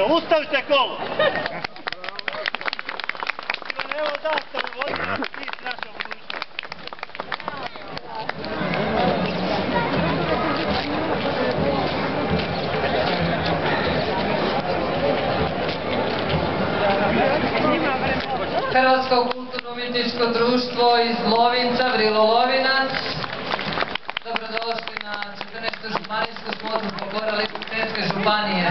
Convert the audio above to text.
Zaustavite kolo! Evo zastave, vodite ti naša budućnost. Hrvatsko kulturno-umjetničko društvo iz Lovinca, Vrilo Lovinac. Dobrodošli na 14. županijsku smotu folklora Ličko-senjske županije.